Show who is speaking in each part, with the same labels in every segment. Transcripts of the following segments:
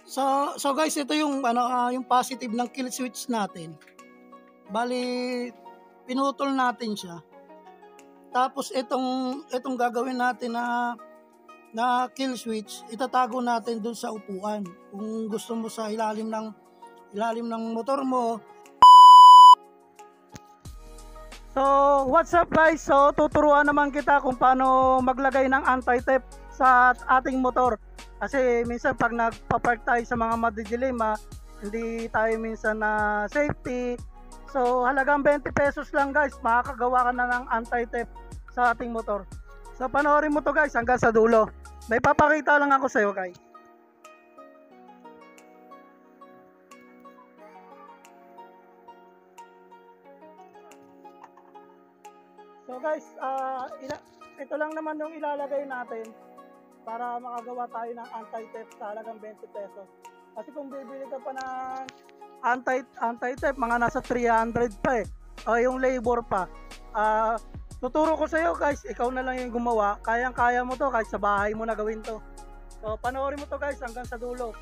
Speaker 1: So guys, ito yung yung positive ng kill switch natin. Bali pinutol natin siya. Tapos itong gagawin natin na kill switch, itatago natin dun sa upuan. Kung gusto mo sa ilalim ng motor mo. So, what's up guys? So, tuturuan naman kita kung paano maglagay ng anti-theft sa ating motor. Kasi minsan pag nagpa-park tayo sa mga madidilim, hindi tayo minsan na safety. So, halagang 20 pesos lang guys, makakagawa ka na ng anti-theft sa ating motor. So, panoorin mo to guys hanggang sa dulo. May papakita lang ako sa iyo guys. So guys, ito lang naman yung ilalagay natin para makagawa tayo ng anti-theft sa halagang 20 pesos. Kasi kung bibili ka pa ng anti-theft, mga nasa 300 pa o yung labor pa. Tuturo ko sa iyo guys, ikaw na lang yung gumawa. Kayang-kaya mo to kahit sa bahay mo na gawin to. So panoorin mo to guys hanggang sa dulo.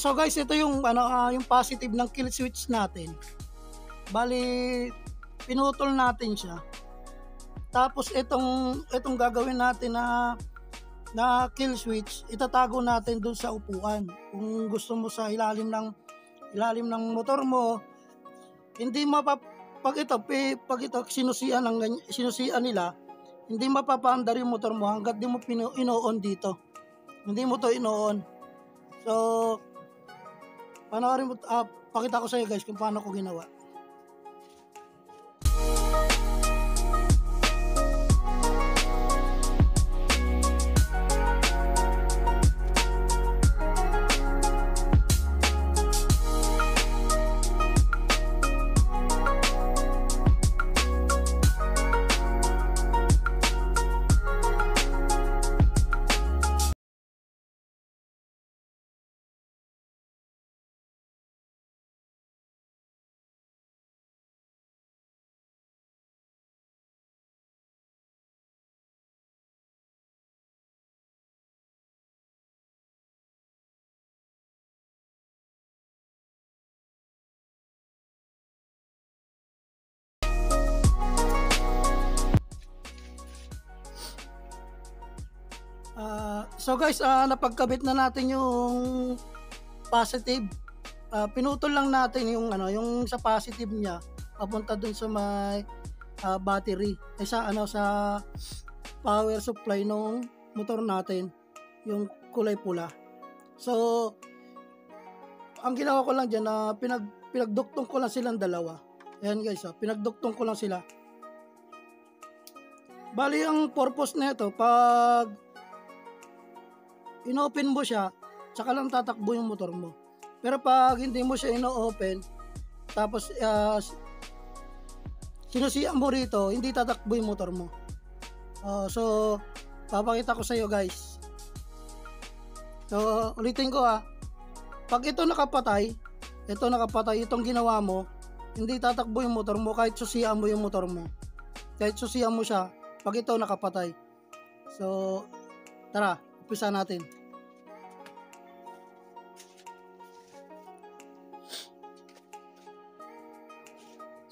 Speaker 1: So guys, ito yung yung positive ng kill switch natin. Bali pinutol natin siya. Tapos itong gagawin natin na kill switch, itatago natin dun sa upuan. Kung gusto mo sa ilalim ng motor mo, hindi pag ito sinusian nila, hindi mapapaandar yung motor mo hangga't di mo ino-on dito. Hindi mo to ino-on. So, panoorin mo, pakita ko sa iyo guys kung paano ko ginawa. So guys, napagkabit na natin yung positive. Pinutol lang natin yung sa positive niya papunta dun sa may battery. Sa power supply ng motor natin, yung kulay pula. So ang ginawa ko lang diyan na pinagduktong ko lang silang dalawa. Ayan guys, pinagduktong ko lang sila. Bali ang purpose nito, pag ino-open mo siya, tsaka lang tatakbo yung motor mo. Pero pag hindi mo siya ino-open, tapos sinusian mo rito, hindi tatakbo yung motor mo. So, papakita ko sa iyo guys. So, ulitin ko pag ito nakapatay, itong ginawa mo, hindi tatakbo yung motor mo kahit susian mo yung motor mo. Kahit susian mo siya, pag ito nakapatay. So, tara, umpisa natin.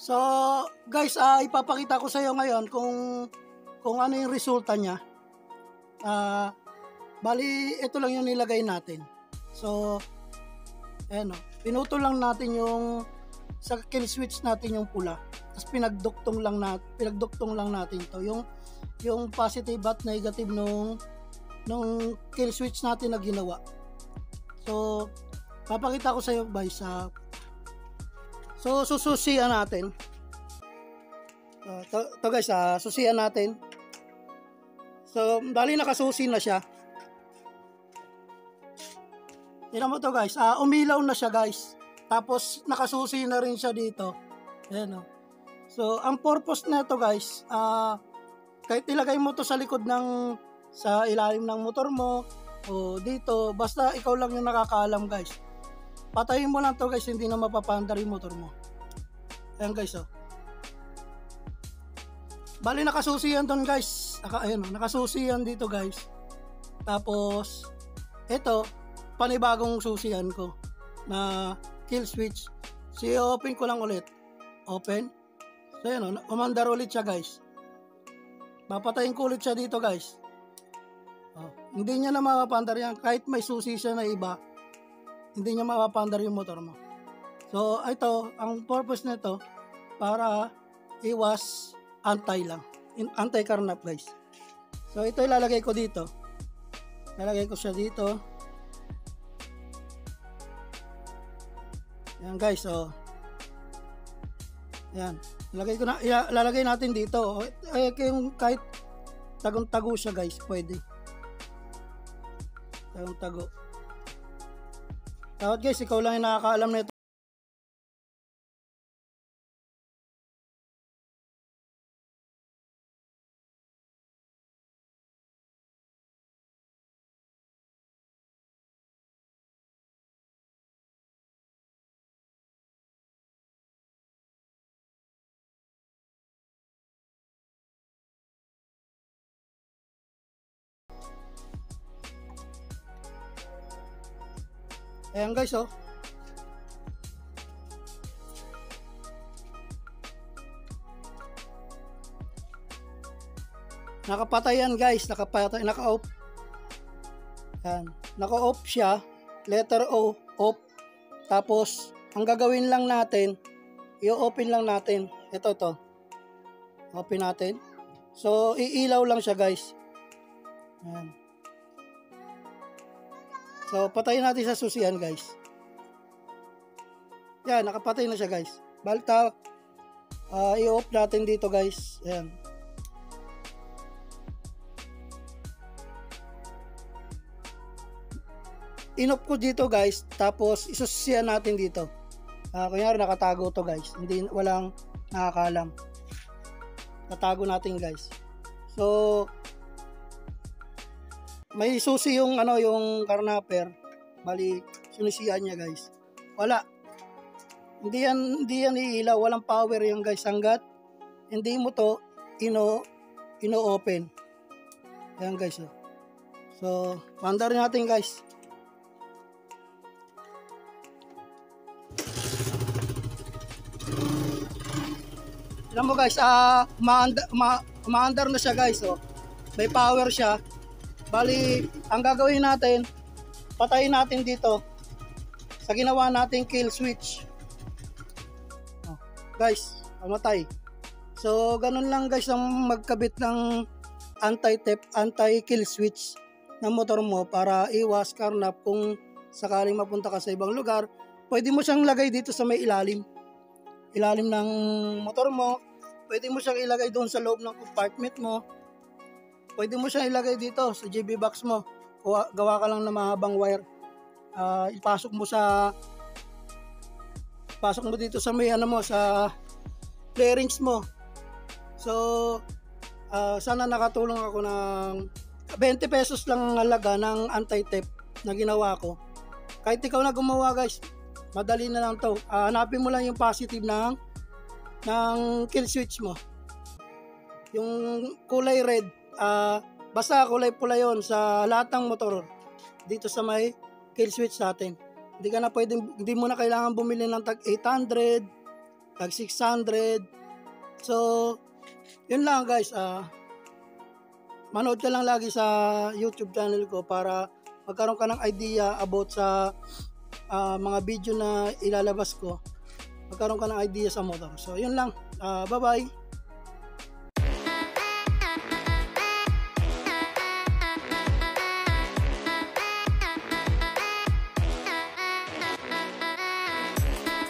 Speaker 1: So, guys, ipapakita ko sa iyo ngayon kung ano yung resulta niya. Bali, ito lang yung nilagay natin. So, ayan o. Pinutol lang natin yung sa kill switch natin yung pula. Tapos pinagduktong lang natin to. Yung positive at negative nung kill switch natin na ginawa. So, papakita ko sa iyo guys. So, sususian natin. To guys, susian natin. So, bali nakasusi na siya. Tingnan mo to guys, umilaw na siya guys. Tapos nakasusi na rin siya dito. Ayan o. So, ang purpose na to guys, kahit ilagay mo to sa likod sa ilalim ng motor mo o dito, basta ikaw lang yung nakakaalam guys. Patayin mo lang to guys, hindi na mapapandar yung motor mo. Ayan guys o. Bali nakasusi yan doon guys. Ayan o, nakasusi yan dito guys. Tapos, ito, panibagong susian ko na kill switch. So, i-open ko lang ulit. Open. So, yan o. Umandar ulit siya, guys. Papatayin ko ulit siya dito, guys. Hindi niya na mapapandar yan. Kahit may susi siya na iba, hindi niya mapapandar yung motor mo. So, ito, ang purpose nito, para iwas anti lang. Anti-carnap, guys. So, ito ilalagay ko dito. Ilalagay ko siya dito. Yan guys, yan. Ilalagay natin dito. Kahit tagong-tago siya guys, pwede. Tagong-tago. Dapat guys, ikaw lang yung nakakaalam na ito. Ayan guys, nakapatay yan guys, nakapatay, naka-off. Yan, naka-off siya, letter O, off. Tapos, ang gagawin lang natin, i-open lang natin. Ito to. Open natin. So, iilaw lang siya guys. Yan. So, patayin natin sa susian guys. Yan, nakapatay na siya guys. Balta, i-off natin dito guys. Yan. In-off ko dito guys, tapos isususian natin dito. Kunyari nakatago to guys. Walang nakakalam. Natago natin guys. So, may susi yung carnapper. Bali, sinusian niya guys. Wala. Hindi yan iilaw. Walang power yung guys. Hanggat hindi mo to ino-open. Ayan guys. So, pandar natin guys. Alam mo guys, umaandar na siya guys. May power siya. Bali, ang gagawin natin, patayin natin dito sa ginawa nating kill switch. Guys, pamatay. So, ganun lang guys ang magkabit ng anti-theft, anti-kill switch ng motor mo para iwas carnap kung sakaling mapunta ka sa ibang lugar. Pwede mo siyang lagay dito sa may ilalim ng motor mo. Pwede mo siyang ilagay doon sa loob ng compartment mo. Pwede mo siyang ilagay dito sa GB box mo. Gawa ka lang ng mahabang wire. Ipasok mo dito sa may sa bearings mo. So, sana nakatulong ako ng 20 pesos lang ang halaga ng anti-theft na ginawa ko. Kahit ikaw na gumawa guys, madali na lang to. Hanapin mo lang yung positive ng kill switch mo. Yung kulay red, basta kulay pula yon sa lahat ng motor dito sa may kill switch natin. Hindi mo na kailangan bumili ng tag 800 tag 600. So, yun lang guys. Manood ka lang lagi sa YouTube channel ko para magkaroon ka ng idea about sa mga video na ilalabas ko. Magkaroon ka ng idea sa motor. So, yun lang. Bye-bye.